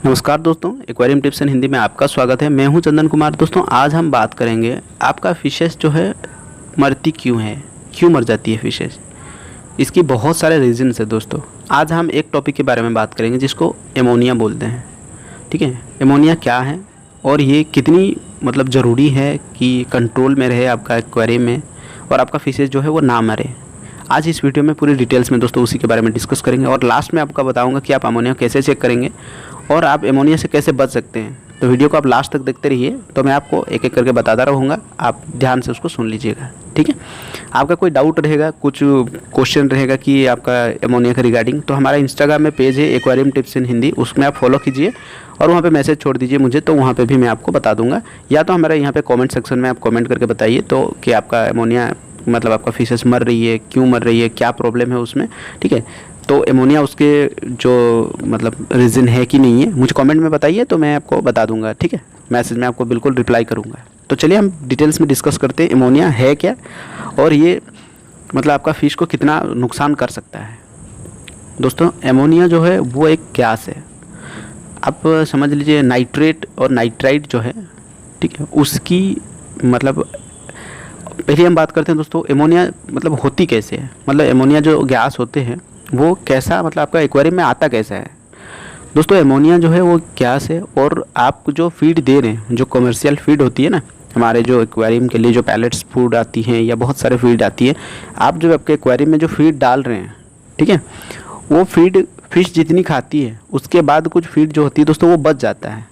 नमस्कार दोस्तों, aquarium tips इन हिंदी में आपका स्वागत है। मैं हूं चंदन कुमार। दोस्तों, आज हम बात करेंगे आपका फिशेस जो है मरती क्यों है, क्यों मर जाती है फिशेस। इसकी बहुत सारे रीजंस है दोस्तों। आज हम एक टॉपिक के बारे में बात करेंगे जिसको एमोनिया बोलते हैं। ठीक है, एमोनिया क्या है और ये कितनी ज़रूरी है कि कंट्रोल में रहे आपका एक्वेरियम में और आपका फिशेस जो है वो ना मरे। आज इस वीडियो में पूरी डिटेल्स में दोस्तों उसी के बारे में डिस्कस करेंगे और लास्ट में आपका बताऊंगा कि आप अमोनिया कैसे चेक करेंगे और आप एमोनिया से कैसे बच सकते हैं। तो वीडियो को आप लास्ट तक देखते रहिए, तो मैं आपको एक एक करके बताता रहूँगा, आप ध्यान से उसको सुन लीजिएगा। ठीक है, आपका कोई डाउट रहेगा, कुछ क्वेश्चन रहेगा कि आपका एमोनिया के रिगार्डिंग, तो हमारा इंस्टाग्राम में पेज है एक्वेरियम टिप्स इन हिंदी, उसमें आप फॉलो कीजिए और वहाँ पे मैसेज छोड़ दीजिए मुझे, तो वहाँ पे भी मैं आपको बता दूंगा। या तो हमारे यहाँ पे कमेंट सेक्शन में आप कमेंट करके बताइए तो कि आपका एमोनिया आपका फिशेस मर रही है, क्यों मर रही है, क्या प्रॉब्लम है उसमें। ठीक है, तो एमोनिया उसके जो रीज़न है कि नहीं है, मुझे कमेंट में बताइए तो मैं आपको बता दूंगा। ठीक है, मैसेज में आपको बिल्कुल रिप्लाई करूंगा। तो चलिए हम डिटेल्स में डिस्कस करते हैं एमोनिया है क्या और ये आपका फ़िश को कितना नुकसान कर सकता है। दोस्तों, एमोनिया जो है वो एक गैस है। आप समझ लीजिए नाइट्रेट और नाइट्राइट जो है, ठीक है, उसकी पहले हम बात करते हैं दोस्तों एमोनिया होती कैसे है। एमोनिया जो गैस होते हैं वो कैसा आपका एक्वेरियम में आता कैसा है। दोस्तों, एमोनिया जो है वो गैस है और आप जो फीड दे रहे हैं, जो कमर्शियल फीड होती है ना, हमारे जो एक्वेरियम के लिए जो पैलेट्स फूड आती हैं या बहुत सारे फीड आती है, आप जो आपके एक्वेरियम में जो फीड डाल रहे हैं, ठीक है, वो फीड फिश जितनी खाती है उसके बाद कुछ फीड जो होती है दोस्तों वो बच जाता है।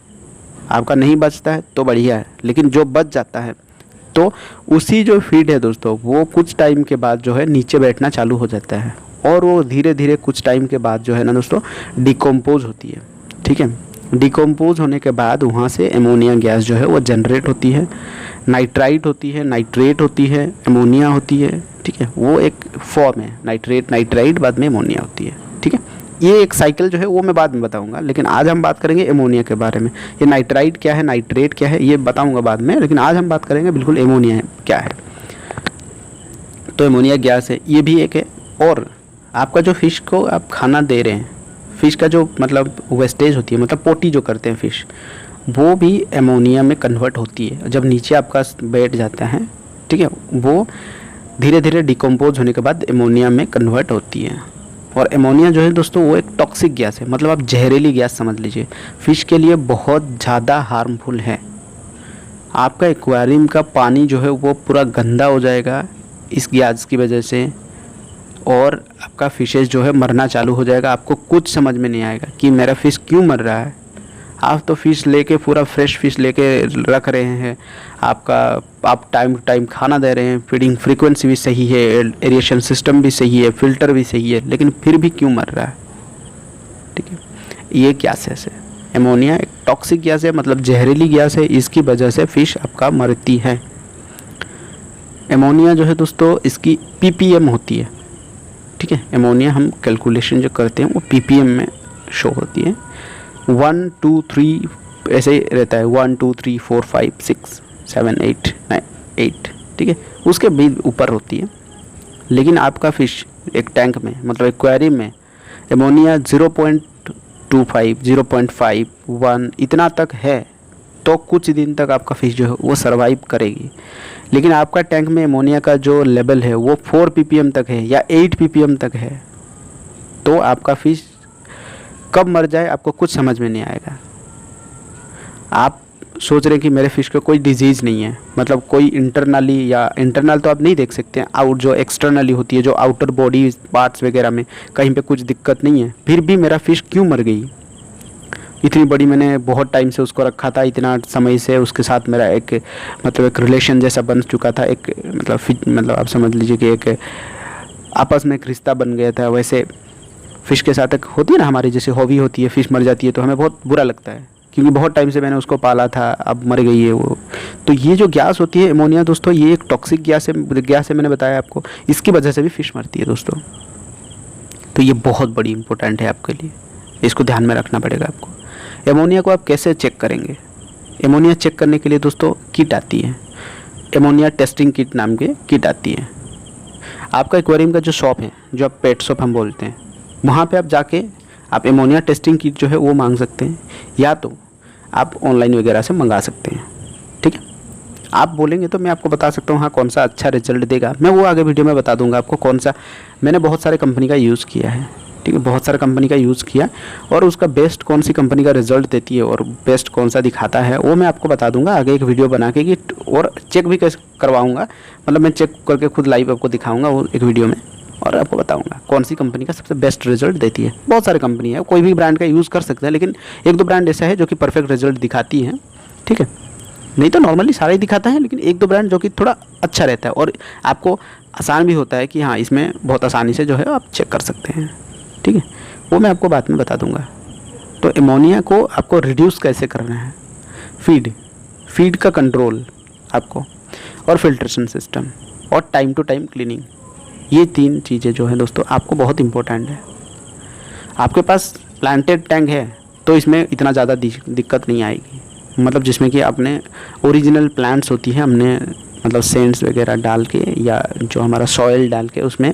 आपका नहीं बचता है तो बढ़िया है, लेकिन जो बच जाता है तो उसी जो फीड है दोस्तों वो कुछ टाइम के बाद जो है नीचे बैठना चालू हो जाता है और वो धीरे धीरे कुछ टाइम के बाद जो है ना दोस्तों डिकम्पोज होती है। ठीक है, डिकम्पोज होने के बाद वहाँ से एमोनिया गैस जो है वो जनरेट होती है, नाइट्राइट होती है, नाइट्रेट होती है, एमोनिया होती है। ठीक है, वो एक फॉर्म है, नाइट्रेट नाइट्राइट, बाद में एमोनिया होती है। ठीक है, ये एक साइकिल जो है वो मैं बाद में बताऊंगा, लेकिन आज हम बात करेंगे एमोनिया के बारे में। ये नाइट्राइट क्या है, नाइट्रेट क्या है, ये बताऊंगा बाद में, लेकिन आज हम बात करेंगे बिल्कुल एमोनिया क्या है। तो एमोनिया गैस है, ये भी एक है। और आपका जो फ़िश को आप खाना दे रहे हैं, फ़िश का जो वेस्टेज होती है, पोटी जो करते हैं फ़िश, वो भी एमोनिया में कन्वर्ट होती है जब नीचे आपका बैठ जाता है। ठीक है, वो धीरे धीरे डिकम्पोज होने के बाद एमोनिया में कन्वर्ट होती है। और एमोनिया जो है दोस्तों वो एक टॉक्सिक गैस है, आप जहरीली गैस समझ लीजिए, फ़िश के लिए बहुत ज़्यादा हार्मफुल है। आपका एक्वेरियम का पानी जो है वो पूरा गंदा हो जाएगा इस गैस की वजह से और आपका फ़िशेस जो है मरना चालू हो जाएगा। आपको कुछ समझ में नहीं आएगा कि मेरा फ़िश क्यों मर रहा है। आप तो फ़िश लेके पूरा फ्रेश फ़िश लेके रख रहे हैं, आप टाइम टू टाइम खाना दे रहे हैं, फीडिंग फ्रीक्वेंसी भी सही है, एरिएशन सिस्टम भी सही है, फ़िल्टर भी सही है, लेकिन फिर भी क्यों मर रहा है। ठीक है, ये गैस है, एमोनिया एक टॉक्सिक गैस है, जहरीली गैस है, इसकी वजह से फ़िश आपका मरती है। एमोनिया जो है दोस्तों इसकी ppm होती है। ठीक है, एमोनिया हम कैलकुलेशन जो करते हैं वो ppm में शो होती है। 1 2 3 ऐसे ही रहता है, 1 2 3 4 5 6 7 8 9 8। ठीक है, उसके भी ऊपर होती है। लेकिन आपका फ़िश एक टैंक में एक्वेरियम में एमोनिया 0.25 0.5 1 इतना तक है तो कुछ दिन तक आपका फ़िश जो है वो सर्वाइव करेगी। लेकिन आपका टैंक में एमोनिया का जो लेवल है वो 4 ppm तक है या 8 ppm तक है, तो आपका फ़िश कब मर जाए आपको कुछ समझ में नहीं आएगा। आप सोच रहे हैं कि मेरे फ़िश को कोई डिजीज़ नहीं है, कोई इंटरनली, या इंटरनल तो आप नहीं देख सकते हैं, आउट जो एक्सटर्नली होती है, जो आउटर बॉडी पार्ट्स वगैरह में कहीं पे कुछ दिक्कत नहीं है, फिर भी मेरा फ़िश क्यों मर गई। इतनी बड़ी मैंने बहुत टाइम से उसको रखा था, इतना समय से उसके साथ मेरा एक एक रिलेशन जैसा बन चुका था, एक आप समझ लीजिए कि एक आपस में एक रिश्ता बन गया था। वैसे फ़िश के साथ एक होती है ना हमारी जैसे हॉबी होती है, फ़िश मर जाती है तो हमें बहुत बुरा लगता है क्योंकि बहुत टाइम से मैंने उसको पाला था, अब मर गई है वो। तो ये जो गैस होती है एमोनिया दोस्तों, ये एक टॉक्सिक गैस है, मैंने बताया आपको, इसकी वजह से भी फ़िश मरती है दोस्तों। तो ये बहुत बड़ी इंपॉर्टेंट है आपके लिए, इसको ध्यान में रखना पड़ेगा आपको। एमोनिया को आप कैसे चेक करेंगे। एमोनिया चेक करने के लिए दोस्तों किट आती है, एमोनिया टेस्टिंग किट नाम के किट आती है। आपका एक्वेरियम का जो शॉप है, जो आप पेट शॉप हम बोलते हैं, वहाँ पे आप जाके आप एमोनिया टेस्टिंग किट जो है वो मांग सकते हैं, या तो आप ऑनलाइन वगैरह से मंगा सकते हैं। ठीक है, आप बोलेंगे तो मैं आपको बता सकता हूँ हाँ कौन सा अच्छा रिजल्ट देगा, मैं वो आगे वीडियो में बता दूंगा आपको कौन सा। मैंने बहुत सारे कंपनी का यूज़ किया है, ठीक है, बहुत सारे कंपनी का यूज़ किया, और उसका बेस्ट कौन सी कंपनी का रिजल्ट देती है और बेस्ट कौन सा दिखाता है वो मैं आपको बता दूंगा आगे एक वीडियो बना के, कि और चेक भी कैसे करवाऊँगा, मतलब मैं चेक करके खुद लाइव आपको दिखाऊँगा वो एक वीडियो में, और आपको बताऊंगा कौन सी कंपनी का सबसे बेस्ट रिजल्ट देती है। बहुत सारी कंपनी है, कोई भी ब्रांड का यूज़ कर सकते हैं, लेकिन एक दो ब्रांड ऐसा है जो कि परफेक्ट रिजल्ट दिखाती है। ठीक है, नहीं तो नॉर्मली सारा ही दिखाता है, लेकिन एक दो ब्रांड जो कि थोड़ा अच्छा रहता है और आपको आसान भी होता है कि हाँ इसमें बहुत आसानी से जो है आप चेक कर सकते हैं। ठीक है, वो मैं आपको बाद में बता दूंगा। तो एमोनिया को आपको रिड्यूस कैसे करना है, फीड का कंट्रोल आपको, और फिल्ट्रेशन सिस्टम, और टाइम टू टाइम क्लीनिंग, ये 3 चीज़ें जो है दोस्तों आपको बहुत इम्पोर्टेंट है। आपके पास प्लांटेड टैंक है तो इसमें इतना ज़्यादा दिक्कत नहीं आएगी, मतलब जिसमें कि आपने ओरिजिनल प्लांट्स होती है, हमने मतलब सेंट्स वगैरह डाल के या जो हमारा सॉइल डाल के उसमें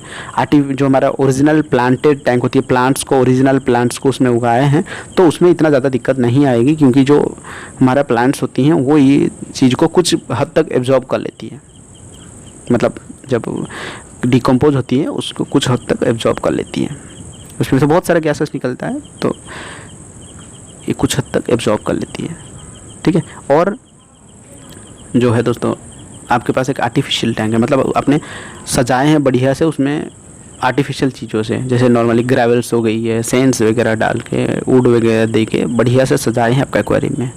जो हमारा ओरिजिनल प्लांटेड टैंक होती है, प्लांट्स को ओरिजिनल प्लांट्स को उसमें उगाए हैं, तो उसमें इतना ज़्यादा दिक्कत नहीं आएगी, क्योंकि जो हमारा प्लांट्स होती हैं वो ये चीज़ को कुछ हद तक एब्जॉर्ब कर लेती है, मतलब जब डिकम्पोज होती है उसको कुछ हद तक एब्जॉर्ब कर लेती है, उसमें से बहुत सारा गैसेस निकलता है तो ये कुछ हद तक एब्जॉर्ब कर लेती है। ठीक है, और जो है दोस्तों आपके पास एक आर्टिफिशियल टैंक है, मतलब आपने सजाए हैं बढ़िया से उसमें आर्टिफिशियल चीज़ों से, जैसे नॉर्मली ग्रेवल्स हो गई है, सेंट्स वगैरह डाल के, वुड वगैरह दे के बढ़िया से सजाए हैं आपका एक्वेरियम में।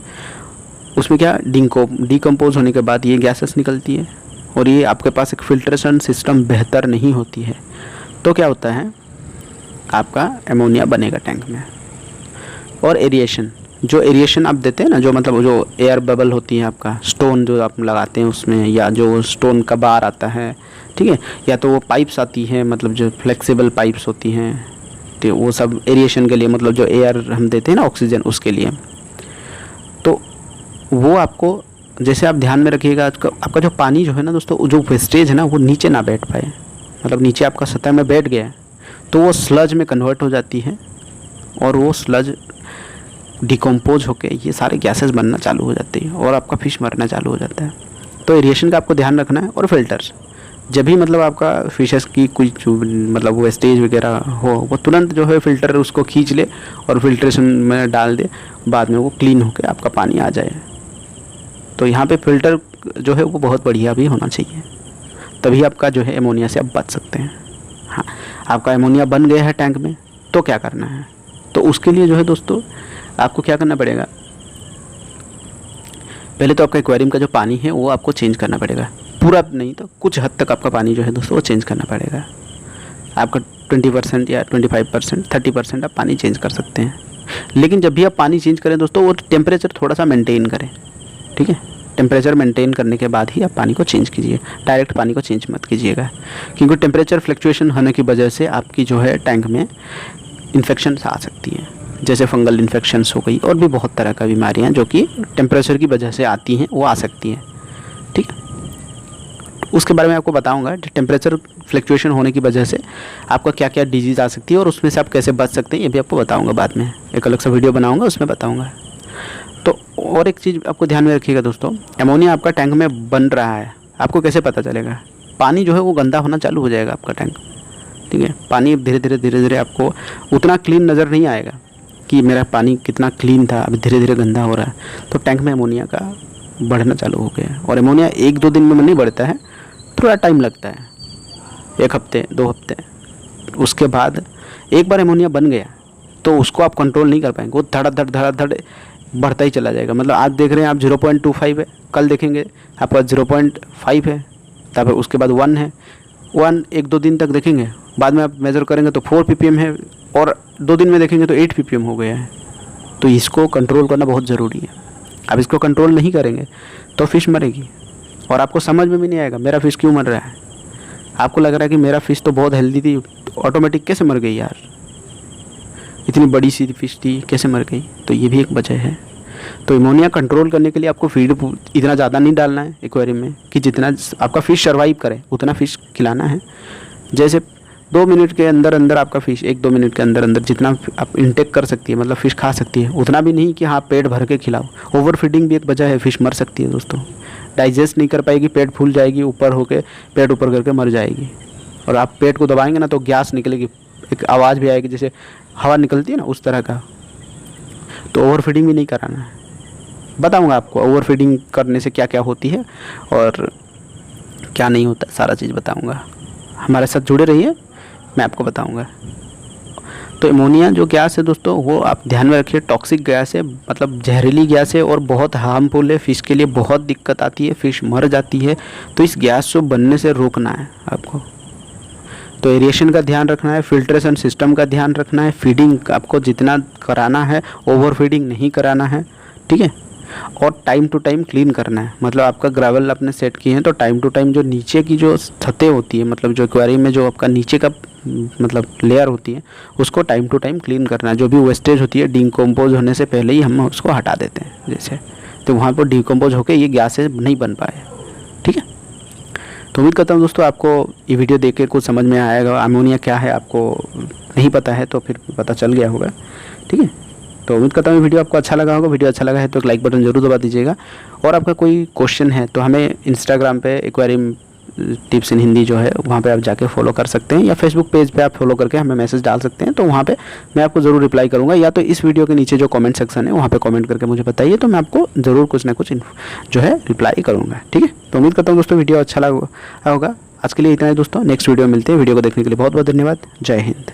उसमें क्या डिकम्पोज होने के बाद ये गैसेस निकलती है, और ये आपके पास एक फिल्ट्रेशन सिस्टम बेहतर नहीं होती है, तो क्या होता है आपका एमोनिया बनेगा टैंक में। और एरिएशन, जो एरिएशन आप देते हैं ना, जो मतलब जो एयर बबल होती है आपका स्टोन जो आप लगाते हैं उसमें, या जो स्टोन का बार आता है, ठीक है, या तो वो पाइप्स आती हैं, मतलब जो फ्लेक्सिबल पाइप्स होती हैं, तो वो सब एरिएशन के लिए, मतलब जो एयर हम देते हैं ना ऑक्सीजन उसके लिए। तो वो आपको जैसे आप ध्यान में रखिएगा, आपका जो पानी जो है ना दोस्तों, जो वेस्टेज है ना वो नीचे ना बैठ पाए, मतलब नीचे आपका सतह में बैठ गया है तो वो स्लज में कन्वर्ट हो जाती है, और वो स्लज डिकम्पोज होके ये सारे गैसेस बनना चालू हो जाती है और आपका फिश मरना चालू हो जाता है। तो एरिएशन का आपको ध्यान रखना है। और फिल्टर्स, जब भी मतलब आपका फिशेस की कुछ मतलब वेस्टेज वगैरह हो, वो तुरंत जो है फिल्टर उसको खींच ले और फिल्ट्रेशन में डाल दे, बाद में वो क्लीन होके आपका पानी आ जाए। तो यहाँ पे फ़िल्टर जो है वो बहुत बढ़िया भी होना चाहिए, तभी आपका जो है एमोनिया से आप बच सकते हैं। हाँ, आपका एमोनिया बन गया है टैंक में, तो क्या करना है, तो उसके लिए जो है दोस्तों आपको क्या करना पड़ेगा, पहले तो आपका एक्वेरियम का जो पानी है वो आपको चेंज करना पड़ेगा, पूरा नहीं तो कुछ हद तक आपका पानी जो है दोस्तों वो चेंज करना पड़ेगा। आपका 20% या 25%, 30% आप पानी चेंज कर सकते हैं। लेकिन जब भी आप पानी चेंज करें दोस्तों, वो टेम्परेचर थोड़ा सा मेंटेन करें, ठीक है, टेम्परेचर मेंटेन करने के बाद ही आप पानी को चेंज कीजिए, डायरेक्ट पानी को चेंज मत कीजिएगा, क्योंकि टेम्परेचर फ्लक्चुएशन होने की वजह से आपकी जो है टैंक में इन्फेक्शन आ सकती है, जैसे फंगल इन्फेक्शंस हो गई, और भी बहुत तरह का बीमारियां जो कि टेम्परेचर की वजह से आती हैं वो आ सकती हैं। ठीक है, उसके बारे में आपको बताऊंगा, टेम्परेचर फ्लक्चुएशन होने की वजह से आपका क्या क्या डिजीज़ आ सकती है और उसमें से आप कैसे बच सकते हैं, ये भी आपको बताऊंगा बाद में, एक अलग सा वीडियो बनाऊंगा उसमें बताऊंगा। तो और एक चीज़ आपको ध्यान में रखिएगा दोस्तों, एमोनिया आपका टैंक में बन रहा है, आपको कैसे पता चलेगा, पानी जो है वो गंदा होना चालू हो जाएगा आपका टैंक, ठीक है, पानी धीरे धीरे आपको उतना क्लीन नज़र नहीं आएगा कि मेरा पानी कितना क्लीन था, अभी धीरे धीरे गंदा हो रहा है, तो टैंक में एमोनिया का बढ़ना चालू हो गया। और एमोनिया 1-2 दिन में नहीं बढ़ता है, थोड़ा टाइम लगता है, 1 हफ्ते 2 हफ्ते। उसके बाद एक बार एमोनिया बन गया तो उसको आप कंट्रोल नहीं कर पाएंगे, वो धड़ बढ़ता ही चला जाएगा। मतलब आज देख रहे हैं आप 0.25 है, कल देखेंगे आपका 0.5 है, तब उसके बाद 1 है, 1 1-2 दिन तक देखेंगे, बाद में आप मेज़र करेंगे तो 4 ppm है, और 2 दिन में देखेंगे तो 8 ppm हो गया है। तो इसको कंट्रोल करना बहुत ज़रूरी है। आप इसको कंट्रोल नहीं करेंगे तो फ़िश मरेगी, और आपको समझ में भी नहीं आएगा मेरा फ़िश क्यों मर रहा है। आपको लग रहा है कि मेरा फ़िश तो बहुत हेल्दी थी, तो ऑटोमेटिक कैसे मर गई यार, इतनी बड़ी सी फ़िश थी कैसे मर गई। तो ये भी एक वजह है। तो एमोनिया कंट्रोल करने के लिए आपको फीड इतना ज़्यादा नहीं डालना है एक्वेरियम में, कि जितना आपका फ़िश सर्वाइव करे उतना फ़िश खिलाना है। जैसे 2 मिनट के अंदर अंदर आपका फ़िश 1-2 मिनट के अंदर अंदर जितना आप इंटेक कर सकती है, मतलब फ़िश खा सकती है, उतना भी नहीं कि हाँ पेट भर के खिलाओ। ओवर फीडिंग भी एक वजह है, फ़िश मर सकती है दोस्तों, डाइजेस्ट नहीं कर पाएगी, पेट फूल जाएगी, ऊपर होके पेट ऊपर करके मर जाएगी। और आप पेट को दबाएंगे ना तो गैस निकलेगी, एक आवाज़ भी आएगी जैसे हवा निकलती है ना, उस तरह का। तो ओवर फीडिंग भी नहीं कराना है। बताऊँगा आपको ओवर फीडिंग करने से क्या क्या होती है और क्या नहीं होता, सारा चीज़ बताऊँगा। हमारे साथ जुड़े रहिए, मैं आपको बताऊँगा। तो एमोनिया जो गैस है दोस्तों, वो आप ध्यान में रखिए, टॉक्सिक गैस है, मतलब जहरीली गैस है और बहुत हार्मफुल है। फ़िश के लिए बहुत दिक्कत आती है, फ़िश मर जाती है। तो इस गैस को बनने से रोकना है आपको। तो एरिएशन का ध्यान रखना है, फिल्ट्रेशन सिस्टम का ध्यान रखना है, फीडिंग आपको जितना कराना है ओवर फीडिंग नहीं कराना है, ठीक है। और टाइम टू टाइम क्लीन करना है, मतलब आपका ग्रेवल आपने सेट किए हैं तो टाइम टू टाइम जो नीचे की जो सतह होती है, मतलब जो एक्वेरियम में जो आपका नीचे का मतलब लेयर होती है, उसको टाइम टू टाइम क्लीन करना है। जो भी वेस्टेज होती है डिकम्पोज होने से पहले ही हम उसको हटा देते हैं जैसे, तो वहाँ पर डिकम्पोज होकर ये गैसेज नहीं बन पाए, ठीक है। तो उम्मीद करता हूँ दोस्तों आपको ये वीडियो देख के कुछ समझ में आएगा। अमोनिया क्या है आपको नहीं पता है तो फिर पता चल गया होगा, ठीक है। तो उम्मीद करता हूँ वीडियो आपको अच्छा लगा होगा। वीडियो अच्छा लगा है तो एक लाइक बटन जरूर दबा दीजिएगा। और आपका कोई क्वेश्चन है तो हमें इंस्टाग्राम पे एक्वेरियम टिप्स इन हिंदी जो है वहाँ पे आप जाके फॉलो कर सकते हैं, या फेसबुक पेज पे आप फॉलो करके हमें मैसेज डाल सकते हैं, तो वहाँ पे मैं आपको ज़रूर रिप्लाई करूँगा। या तो इस वीडियो के नीचे जो कमेंट सेक्शन है वहाँ पे कमेंट करके मुझे बताइए, तो मैं आपको ज़रूर कुछ ना कुछ जो है रिप्लाई करूँगा, ठीक है। तो उम्मीद करता हूँ दोस्तों वीडियो अच्छा लगा होगा। आज के लिए इतना ही दोस्तों, नेक्स्ट वीडियो में मिलते हैं। वीडियो को देखने के लिए बहुत बहुत धन्यवाद। जय हिंद।